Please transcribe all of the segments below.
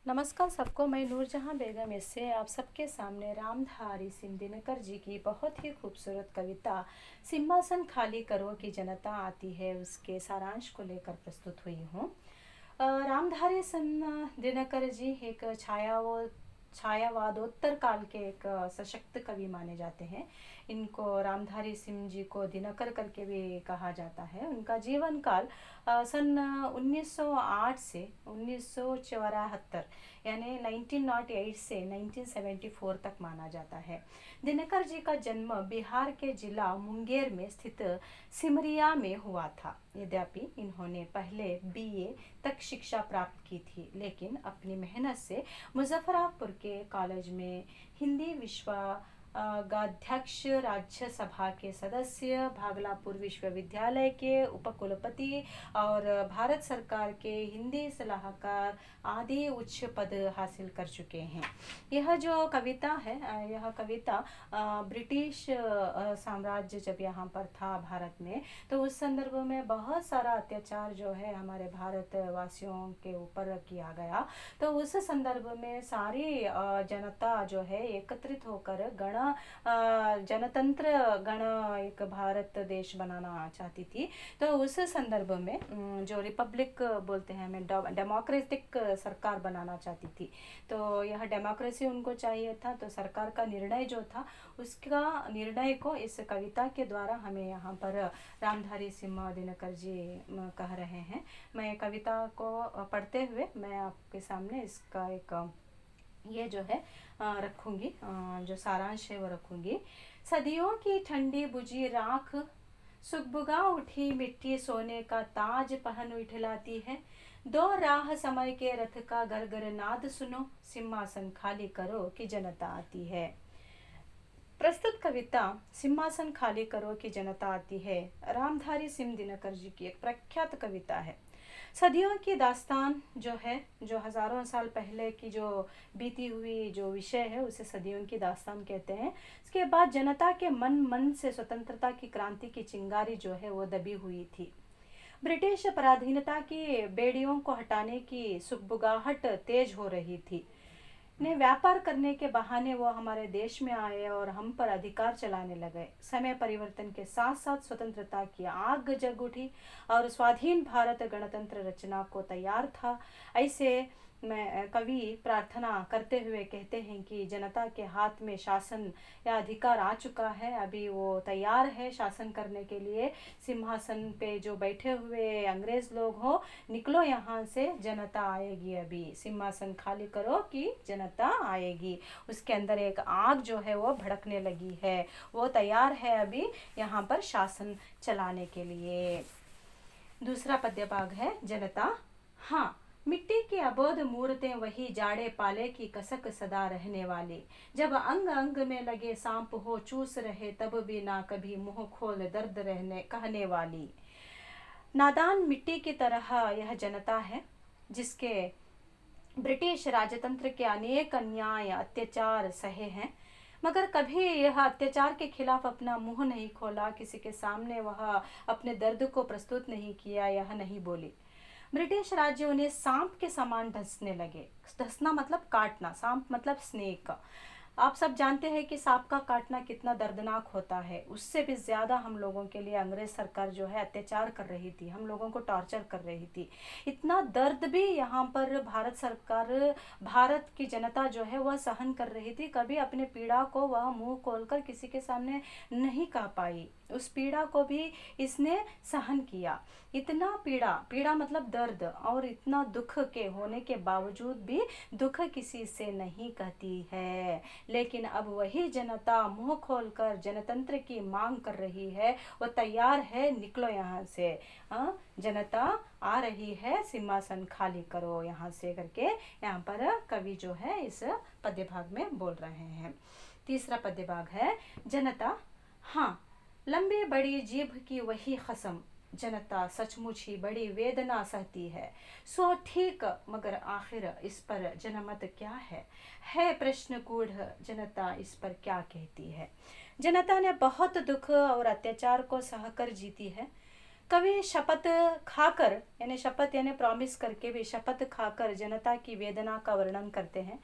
नमस्कार सबको। मैं नूरजहां बेगम इससे आप सबके सामने रामधारी सिंह दिनकर जी की बहुत ही खूबसूरत कविता सिंहासन खाली करो कि जनता आती है उसके सारांश को लेकर प्रस्तुत हुई हूँ। रामधारी सिंह दिनकर जी एक छायावादोत्तर काल के एक सशक्त कवि माने जाते हैं। इनको रामधारी सिंह जी को दिनकर करके भी कहा जाता है। उनका जीवन काल सन 1908 से 1974 यानी 1908 से 1974 तक माना जाता है। दिनकर जी का जन्म बिहार के जिला मुंगेर में स्थित सिमरिया में हुआ था। यद्यपि इन्होंने पहले बीए तक शिक्षा प्राप्त की थी, लेकिन अपनी मेहनत से मुजफ्फरपुर के कॉलेज में हिंदी गाध्यक्ष, राज्यसभा के सदस्य, भागलपुर विश्वविद्यालय के उपकुलपति और भारत सरकार के हिंदी सलाहकार आदि उच्च पद हासिल कर चुके हैं। यह जो कविता है, यह कविता ब्रिटिश साम्राज्य जब यहाँ पर था भारत में, तो उस संदर्भ में बहुत सारा अत्याचार जो है हमारे भारतवासियों के ऊपर किया गया। तो उस संदर्भ में सारी जनता जो है एकत्रित होकर जनतंत्र गण एक भारत देश बनाना चाहती थी। तो उस संदर्भ में जो रिपब्लिक बोलते हैं, हमें डेमोक्रेटिक सरकार बनाना चाहती थी। तो यह डेमोक्रेसी उनको चाहिए था। तो सरकार का निर्णय जो था, उसका निर्णय को इस कविता के द्वारा हमें यहाँ पर रामधारी सिंह दिनकर जी कह रहे हैं। मैं कविता को पढ़ते हुए मैं आपके सामने इसका एक ये जो है रखूंगी, जो सारांश है वो रखूंगी। सदियों की ठंडी बुझी राख, सुगबुगा उठी मिट्टी सोने का ताज पहन उठलाती है। दो राह समय के रथ का गरगर नाद सुनो, सिंहासन खाली करो कि जनता आती है। प्रस्तुत कविता सिंहासन खाली करो कि जनता आती है रामधारी सिंह दिनकर जी की एक प्रख्यात कविता है। सदियों की दास्तान जो है, जो हजारों साल पहले की जो बीती हुई जो विषय है, उसे सदियों की दास्तान कहते हैं। इसके बाद जनता के मन मन से स्वतंत्रता की क्रांति की चिंगारी जो है वो दबी हुई थी। ब्रिटिश पराधीनता की बेड़ियों को हटाने की सुगबुगाहट तेज हो रही थी। ने व्यापार करने के बहाने वो हमारे देश में आए और हम पर अधिकार चलाने लगे। समय परिवर्तन के साथ साथ स्वतंत्रता की आग जग उठी और स्वाधीन भारत गणतंत्र रचना को तैयार था। ऐसे में कवि प्रार्थना करते हुए कहते हैं कि जनता के हाथ में शासन या अधिकार आ चुका है, अभी वो तैयार है शासन करने के लिए। सिंहासन पे जो बैठे हुए अंग्रेज लोग हो, निकलो यहाँ से, जनता आएगी। अभी सिंहासन खाली करो कि जनता आएगी। उसके अंदर एक आग जो है वो भड़कने लगी है, वो तैयार है अभी यहाँ पर शासन चलाने के लिए। दूसरा पद्य भाग है जनता। हाँ, मिट्टी की अबोध मूर्तें वही जाड़े पाले की कसक सदा रहने वाली। जब अंग अंग में लगे सांप हो चूस रहे, तब भी ना कभी मुंह खोल दर्द रहने कहने वाली। नादान मिट्टी की तरह यह जनता है, जिसके ब्रिटिश राजतंत्र के अनेक अन्याय अत्याचार सहे हैं, मगर कभी यह अत्याचार के खिलाफ अपना मुंह नहीं खोला, किसी के सामने वह अपने दर्द को प्रस्तुत नहीं किया, यह नहीं बोली। ब्रिटिश राज्य उन्हें सांप के समान ढसने लगे। ढसना मतलब काटना, सांप मतलब स्नेक। आप सब जानते हैं कि सांप का काटना कितना दर्दनाक होता है। उससे भी ज्यादा हम लोगों के लिए अंग्रेज सरकार जो है अत्याचार कर रही थी, हम लोगों को टॉर्चर कर रही थी। इतना दर्द भी यहाँ पर भारत सरकार, भारत की जनता जो है वह सहन कर रही थी। कभी अपने पीड़ा को वह मुंह खोलकर किसी के सामने नहीं कह पाई। उस पीड़ा को भी इसने सहन किया। इतना पीड़ा, पीड़ा मतलब दर्द, और इतना दुख के होने के बावजूद भी दुख किसी से नहीं कहती है। लेकिन अब वही जनता मुंह खोलकर जनतंत्र की मांग कर रही है, वो तैयार है, निकलो यहाँ से। जनता आ रही है, सिंहासन खाली करो यहाँ से करके यहाँ पर कवि जो है इस पद्य भाग में बोल रहे हैं। तीसरा पद्य भाग है जनता। हाँ, लंबी बड़ी जीभ की वही कसम, जनता सचमुच ही बड़ी वेदना सहती है। सो ठीक, मगर आखिर इस पर जनमत क्या है प्रश्न गूढ़, जनता इस पर क्या कहती है। जनता ने बहुत दुख और अत्याचार को सहकर जीती है। कवि शपथ खाकर यानी शपथ यानी प्रॉमिस करके भी शपथ खाकर जनता की वेदना का वर्णन करते हैं।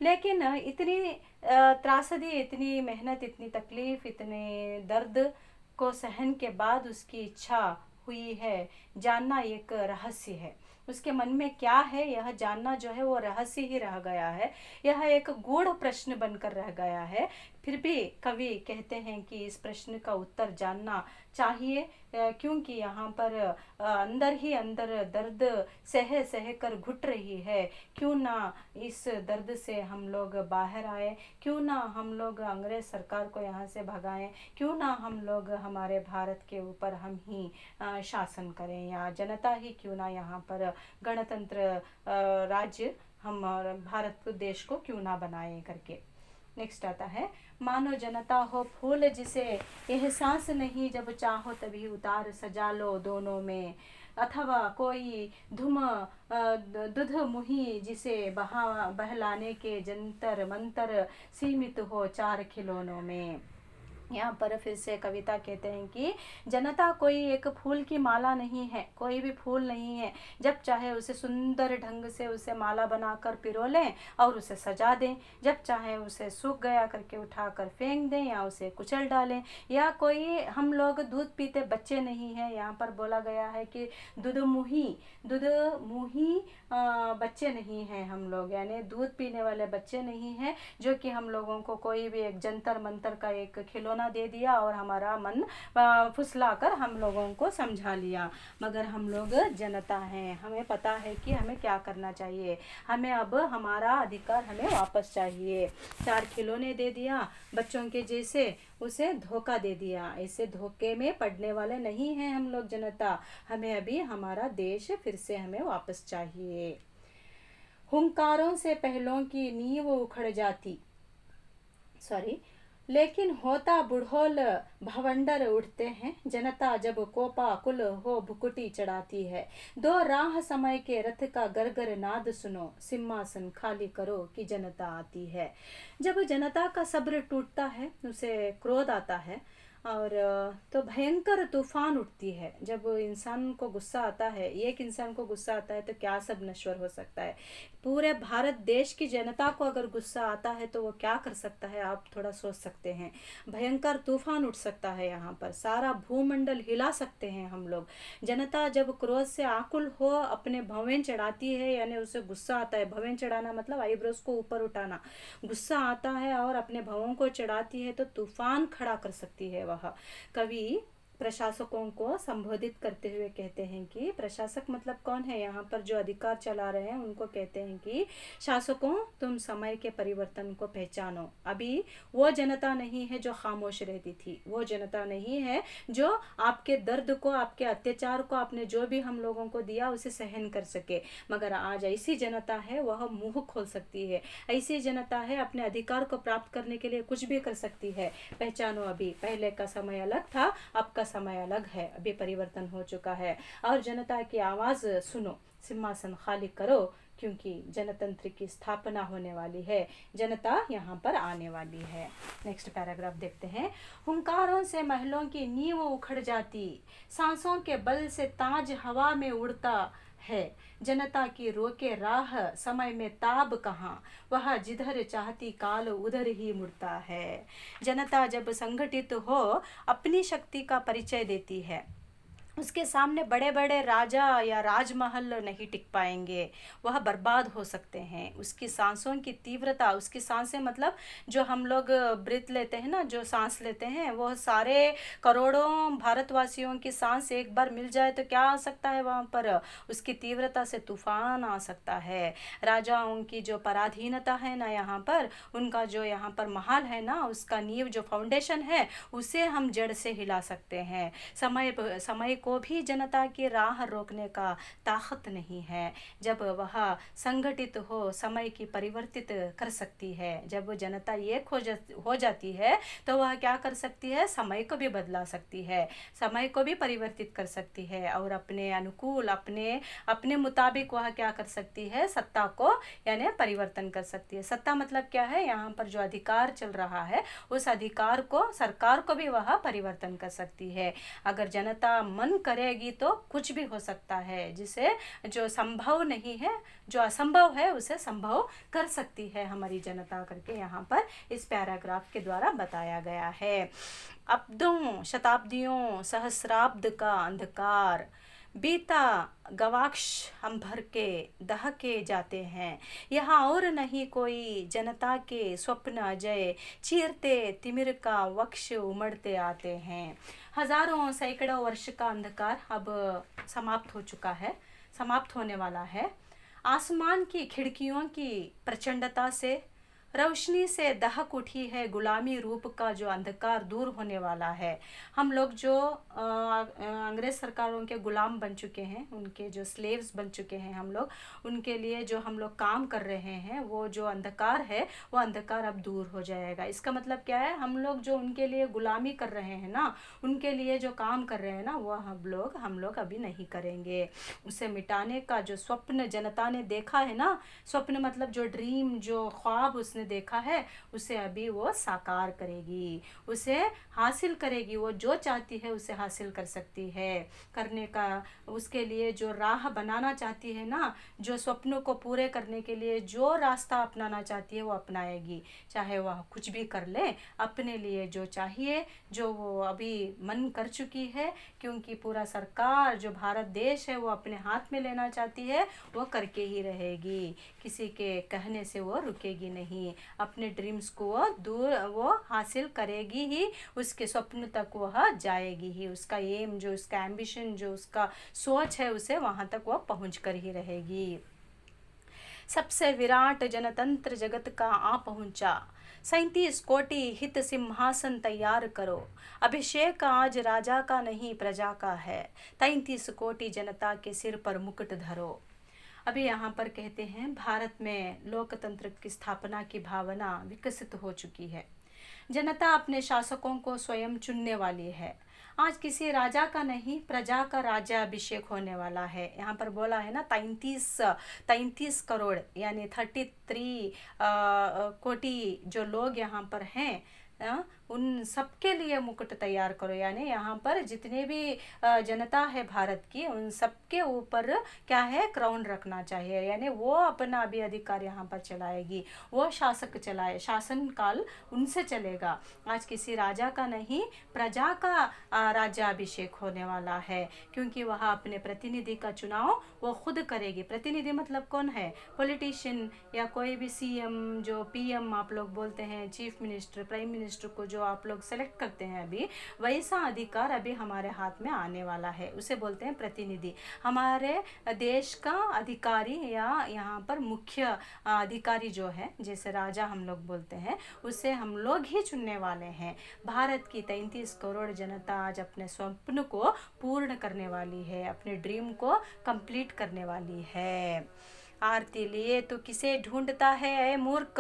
लेकिन इतनी त्रासदी, इतनी मेहनत, इतनी तकलीफ, इतने दर्द को सहन के बाद उसकी इच्छा हुई है जानना एक रहस्य है। उसके मन में क्या है यह जानना जो है वो रहस्य ही रह गया है। यह एक गूढ़ प्रश्न बनकर रह गया है। फिर भी कवि कहते हैं कि इस प्रश्न का उत्तर जानना चाहिए, क्योंकि यहाँ पर अंदर ही अंदर दर्द सह सह कर घुट रही है। क्यों ना इस दर्द से हम लोग बाहर आए, क्यों ना हम लोग अंग्रेज सरकार को यहाँ से भगाएं, क्यों ना हम लोग हमारे भारत के ऊपर हम ही शासन करें, या जनता ही क्यों ना यहाँ पर गणतंत्र राज्य हम भारत देश को क्यों ना बनाए करके। नेक्स्ट आता है, मानो जनता हो फूल जिसे एहसास नहीं, जब चाहो तभी उतार सजा लो दोनों में। अथवा कोई धुम दुध मुही जिसे बहलाने के जंतर मंतर सीमित हो चार खिलौनों में। यहाँ पर फिर से कविता कहते हैं कि जनता कोई एक फूल की माला नहीं है, कोई भी फूल नहीं है। जब चाहे उसे सुंदर ढंग से उसे माला बनाकर पिरो लें और उसे सजा दें, जब चाहे उसे सूख गया करके उठाकर फेंक दें या उसे कुचल डालें। या कोई हम लोग दूध पीते बच्चे नहीं हैं। यहाँ पर बोला गया है कि दूध मुही बच्चे नहीं हैं हम लोग, यानी दूध पीने वाले बच्चे नहीं हैं जो कि हम लोगों को कोई भी एक जंतर मंतर का एक खिलौना दे दिया और हमारा मन फुसला कर हम लोगों को समझा लिया। मगर हम लोग जनता हैं, हमें पता है कि हमें क्या करना चाहिए। हमें अब हमारा अधिकार हमें वापस चाहिए। चार खिलौने दे दिया बच्चों के जैसे, उसे धोखा दे दिया। ऐसे धोखे में पड़ने वाले नहीं हैं हम लोग जनता। हमें अभी हमारा देश फिर से हमें वापस चाहिए। हुंकारों से पहलों की नींव उखड़ जाती, लेकिन होता बुढ़ोल भवंडर उठते हैं। जनता जब कोपा कुल हो भुकुटी चढ़ाती है। दो राह समय के रथ का गरगर नाद सुनो, सिंहासन खाली करो कि जनता आती है। जब जनता का सब्र टूटता है, उसे क्रोध आता है और तो भयंकर तूफान उठती है। जब इंसान को गुस्सा आता है, एक इंसान को गुस्सा आता है तो क्या सब नश्वर हो सकता है। पूरे भारत देश की जनता को अगर गुस्सा आता है तो वो क्या कर सकता है, आप थोड़ा सोच सकते हैं। भयंकर तूफान उठ सकता है, यहाँ पर सारा भूमंडल हिला सकते हैं हम लोग। जनता जब क्रोध से आकुल हो अपने भवें चढ़ाती है, यानी उसे गुस्सा आता है। भवें चढ़ाना मतलब आईब्रोज को ऊपर उठाना। गुस्सा आता है और अपने भवों को चढ़ाती है तो तूफान खड़ा कर सकती है वह। कवि प्रशासकों को संबोधित करते हुए कहते हैं कि प्रशासक मतलब कौन है, यहाँ पर जो अधिकार चला रहे हैं उनको कहते हैं कि शासकों, तुम समय के परिवर्तन को पहचानो। अभी वो जनता नहीं है जो खामोश रहती थी, वो जनता नहीं है जो आपके दर्द को, आपके अत्याचार को, आपने जो भी हम लोगों को दिया उसे सहन कर सके। मगर आज ऐसी जनता है वह मुंह खोल सकती है। ऐसी जनता है अपने अधिकार को प्राप्त करने के लिए कुछ भी कर सकती है। पहचानो, अभी पहले का समय अलग था, अब का समय अलग है। अभी परिवर्तन हो चुका है और जनता की आवाज सुनो, सिंहासन खाली करो, क्योंकि जनतंत्र की स्थापना होने वाली है, जनता यहाँ पर आने वाली है। नेक्स्ट पैराग्राफ देखते हैं। हुंकारों से महलों की नींव उखड़ जाती, सांसों के बल से ताज हवा में उड़ता है। जनता की रोके राह, समय में ताब कहाँ, वह जिधर चाहती काल उधर ही मुड़ता है। जनता जब संगठित हो अपनी शक्ति का परिचय देती है, उसके सामने बड़े बड़े राजा या राजमहल नहीं टिक पाएंगे, वह बर्बाद हो सकते हैं। उसकी सांसों की तीव्रता, उसकी सांसें मतलब जो हम लोग ब्रीथ लेते हैं ना, जो सांस लेते हैं, वो सारे करोड़ों भारतवासियों की सांस एक बार मिल जाए तो क्या आ सकता है वहाँ पर, उसकी तीव्रता से तूफान आ सकता है। राजाओं की जो पराधीनता है ना यहाँ पर, उनका जो यहाँ पर महल है ना, उसका नींव जो फाउंडेशन है उसे हम जड़ से हिला सकते हैं। समय को भी जनता की राह रोकने का ताकत नहीं है। जब वह संगठित हो समय की परिवर्तित कर सकती है। जब जनता एक हो जाती है तो वह क्या कर सकती है, समय को भी बदला सकती है, समय को भी परिवर्तित कर सकती है और अपने अनुकूल, अपने मुताबिक वह क्या कर सकती है, सत्ता को यानी परिवर्तन कर सकती है। सत्ता मतलब क्या है, यहाँ पर जो अधिकार चल रहा है उस अधिकार को, सरकार को भी वह परिवर्तन कर सकती है। अगर जनता मन मन करेगी तो कुछ भी हो सकता है, जिसे जो संभव नहीं है, जो असंभव है उसे संभव कर सकती है हमारी जनता, करके यहाँ पर इस पैराग्राफ के द्वारा बताया गया है। अब्दों शताब्दियों सहस्राब्द का अंधकार बीता गवाक्ष हम भर के दहके जाते हैं, यहाँ और नहीं कोई जनता के स्वप्न अजय, चीरते तिमिर का वक्ष उमड़ते आते हैं। हजारों सैकड़ों वर्ष का अंधकार अब समाप्त हो चुका है, समाप्त होने वाला है। आसमान की खिड़कियों की प्रचंडता से रोशनी से दहक उठी है गुलामी रूप का जो अंधकार दूर होने वाला है। हम लोग जो अंग्रेज सरकारों के गुलाम बन चुके हैं, उनके जो स्लेव्स बन चुके हैं हम लोग, उनके लिए जो हम लोग काम कर रहे हैं, वो जो अंधकार है वो अंधकार अब दूर हो जाएगा। इसका मतलब क्या है, हम लोग जो उनके लिए गुलामी कर रहे हैं ना, उनके लिए जो काम कर रहे हैं ना, वो हम लोग अभी नहीं करेंगे। उसे मिटाने का जो स्वप्न जनता ने देखा है ना, स्वप्न मतलब जो ड्रीम, जो ख्वाब उसने देखा है, उसे अभी वो साकार करेगी, उसे हासिल करेगी। वो जो चाहती है उसे हासिल कर सकती है, करने का उसके लिए जो राह बनाना चाहती है ना, जो स्वप्नों को पूरे करने के लिए जो रास्ता अपनाना चाहती है वो अपनाएगी। चाहे वह कुछ भी कर ले, अपने लिए जो चाहिए, जो वो अभी मन कर चुकी है, क्योंकि पूरा सरकार जो भारत देश है वो अपने हाथ में लेना चाहती है, वो करके ही रहेगी, किसी के कहने से वो रुकेगी नहीं। अपने ड्रीम्स को वो हासिल करेगी ही, उसके स्वप्न तक वह जाएगी ही, उसका एम, जो उसका एम्बिशन, जो उसका सोच है, उसे वहाँ तक वह पहुँच कर ही रहेगी। सबसे विराट जनतंत्र जगत का आ पहुँचा, 37 कोटि हित सिंहासन तैयार करो, अभिषेक आज राजा का नहीं प्रजा का है, 33 कोटि जनता के सिर पर मुकुट धरो। अभी यहाँ पर कहते हैं भारत में लोकतंत्र की स्थापना की भावना विकसित हो चुकी है, जनता अपने शासकों को स्वयं चुनने वाली है। आज किसी राजा का नहीं, प्रजा का राज्याभिषेक होने वाला है। यहाँ पर बोला है ना 33 करोड़ यानी 33 कोटि जो लोग यहाँ पर हैं, उन सबके लिए मुकुट तैयार करो। यानी यहाँ पर जितने भी जनता है भारत की, उन सबके ऊपर क्या है, क्राउन रखना चाहिए। यानी वो अपना अभी अधिकार यहाँ पर चलाएगी, वो शासक चलाए, शासन काल उनसे चलेगा। आज किसी राजा का नहीं, प्रजा का राज्याभिषेक होने वाला है, क्योंकि वह अपने प्रतिनिधि का चुनाव वो खुद करेगी। प्रतिनिधि मतलब कौन है, पॉलिटिशियन या कोई भी सीएम, जो पीएम आप लोग बोलते हैं, चीफ मिनिस्टर, प्राइम मिनिस्टर को जो आप लोग सेलेक्ट करते हैं, अभी वैसा अधिकार अभी हमारे हाथ में आने वाला है, उसे बोलते हैं प्रतिनिधि। हमारे देश का अधिकारी या यहाँ पर मुख्य अधिकारी जो है, जैसे राजा हम लोग बोलते हैं, उसे हम लोग ही चुनने वाले हैं। भारत की 33 करोड़ जनता आज अपने स्वप्न को पूर्ण करने वाली है, अपने ड्रीम को कंप्लीट करने वाली है। आरती लिए तो किसे ढूंढता है ऐ मूर्ख,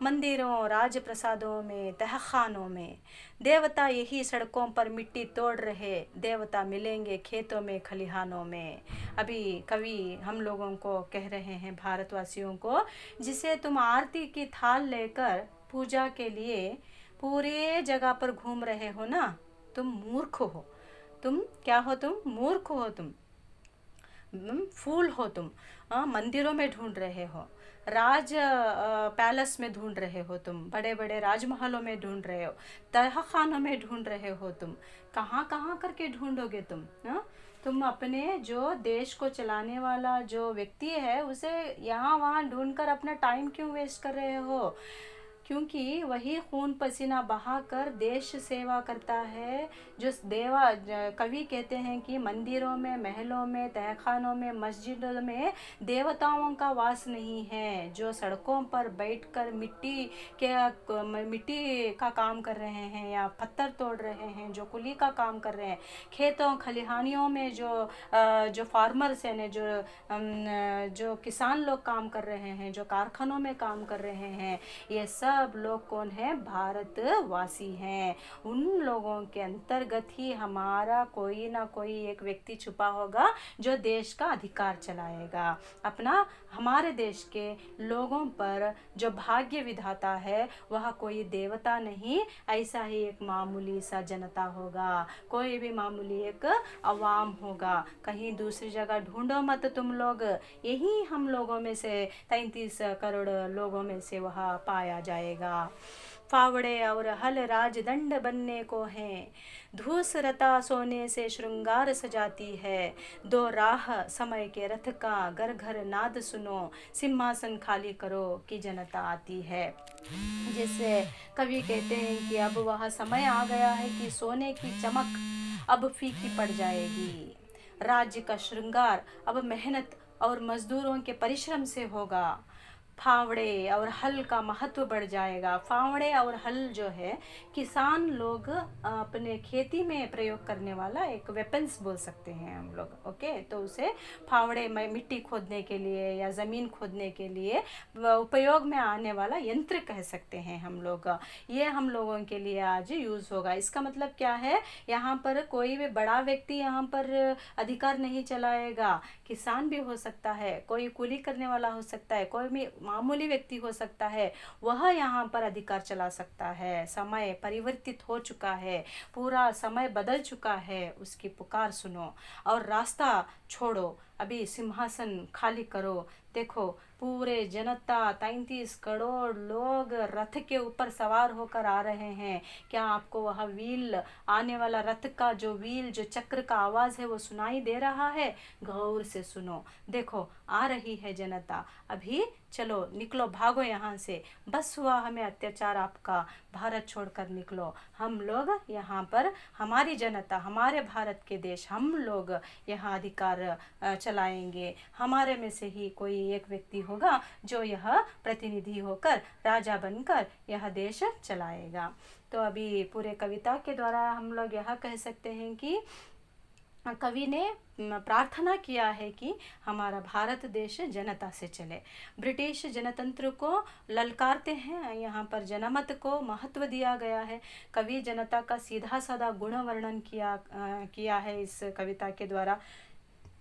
मंदिरों राजप्रसादों में तहखानों में, देवता यही सड़कों पर मिट्टी तोड़ रहे, देवता मिलेंगे खेतों में खलिहानों में। अभी कवि हम लोगों को कह रहे हैं, भारतवासियों को, जिसे तुम आरती की थाल लेकर पूजा के लिए पूरे जगह पर घूम रहे हो ना, तुम मूर्ख हो। तुम क्या हो, तुम मूर्ख हो, तुम फूल हो, तुम मंदिरों में ढूंढ रहे हो, राज पैलेस में ढूंढ रहे हो, तुम बड़े बड़े राजमहलों में ढूंढ रहे हो, तहखानों में ढूंढ रहे हो, तुम कहाँ कहाँ करके ढूंढोगे तुम? तुम अपने जो देश को चलाने वाला जो व्यक्ति है, उसे यहाँ वहाँ ढूंढकर अपना टाइम क्यों वेस्ट कर रहे हो? क्योंकि वही खून पसीना बहाकर देश सेवा करता है। जो कवि कहते हैं कि मंदिरों में, महलों में, तहखानों में, मस्जिदों में देवताओं का वास नहीं है। जो सड़कों पर बैठकर मिट्टी का काम कर रहे हैं या पत्थर तोड़ रहे हैं, जो कुली का काम कर रहे हैं, खेतों खलिहानियों में जो फार्मर्स हैं, जो किसान लोग काम कर रहे हैं, जो कारखानों में काम कर रहे हैं, ये सब सब लोग कौन है? भारतवासी हैं। उन लोगों के अंतर्गत ही हमारा कोई ना कोई एक व्यक्ति छुपा होगा जो देश का अधिकार चलाएगा। अपना हमारे देश के लोगों पर जो भाग्य विधाता है वह कोई देवता नहीं, ऐसा ही एक मामूली सा जनता होगा, कोई भी मामूली एक अवाम होगा। कहीं दूसरी जगह ढूंढो मत तुम लोग, यही हम लोगों में से 33 करोड़ लोगों में से वह पाया जाएगा। फावड़े और हल राजदंड बनने को हैं, धूसरता सोने से श्रृंगार सजाती है। दो राह समय के रथ का, घर घर नाद सुनो, सिंहासन खाली करो कि जनता आती है। जैसे कवि कहते हैं कि अब वह समय आ गया है कि सोने की चमक अब फीकी पड़ जाएगी। राज्य का श्रृंगार अब मेहनत और मजदूरों के परिश्रम से होगा। फावड़े और हल का महत्व बढ़ जाएगा। फावड़े और हल जो है किसान लोग अपने खेती में प्रयोग करने वाला एक वेपन्स बोल सकते हैं हम लोग। ओके, तो उसे फावड़े में मिट्टी खोदने के लिए या ज़मीन खोदने के लिए उपयोग में आने वाला यंत्र कह सकते हैं हम लोग। ये हम लोगों के लिए आज यूज़ होगा। इसका मतलब क्या है? यहाँ पर कोई भी बड़ा व्यक्ति यहाँ पर अधिकार नहीं चलाएगा। किसान भी हो सकता है, कोई कूली करने वाला हो सकता है, कोई भी मामूली व्यक्ति हो सकता है, वह यहाँ पर अधिकार चला सकता है। समय परिवर्तित हो चुका है, पूरा समय बदल चुका है, उसकी पुकार सुनो और रास्ता छोड़ो, अभी सिंहासन खाली करो। देखो पूरे जनता 33 करोड़ लोग रथ के ऊपर सवार होकर आ रहे हैं। क्या आपको वह व्हील, आने वाला रथ का जो व्हील, जो चक्र का आवाज़ है वो सुनाई दे रहा है? गौर से सुनो, देखो आ रही है जनता। अभी चलो निकलो, भागो यहाँ से, बस हुआ हमें अत्याचार आपका, भारत छोड़कर निकलो। हम लोग यहाँ पर, हमारी जनता, हमारे भारत के देश, हम लोग यहाँ अधिकार चलाएंगे। हमारे में से ही कोई एक व्यक्ति होगा जो यह प्रतिनिधि होकर, राजा बनकर यह देश चलाएगा। तो अभी पूरे कविता के द्वारा हम लोग यह कह सकते हैं कि कवि ने प्रार्थना किया है कि हमारा भारत देश जनता से चले। ब्रिटिश जनतंत्र को ललकारते हैं, यहाँ पर जनमत को महत्व दिया गया है। कवि जनता का सीधा साधा गुण वर्णन किया है इस कविता के द्वारा।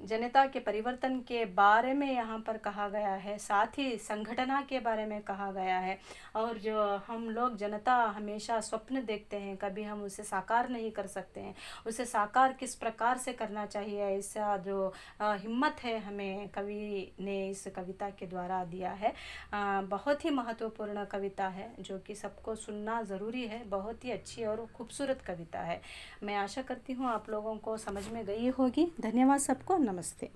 जनता के परिवर्तन के बारे में यहाँ पर कहा गया है, साथ ही संगठना के बारे में कहा गया है। और जो हम लोग जनता हमेशा स्वप्न देखते हैं, कभी हम उसे साकार नहीं कर सकते हैं, उसे साकार किस प्रकार से करना चाहिए, ऐसा जो हिम्मत है हमें कवि ने इस कविता के द्वारा दिया है। बहुत ही महत्वपूर्ण कविता है जो कि सबको सुनना ज़रूरी है। बहुत ही अच्छी और खूबसूरत कविता है। मैं आशा करती हूँ आप लोगों को समझ में गई होगी। धन्यवाद सबको, नमस्ते।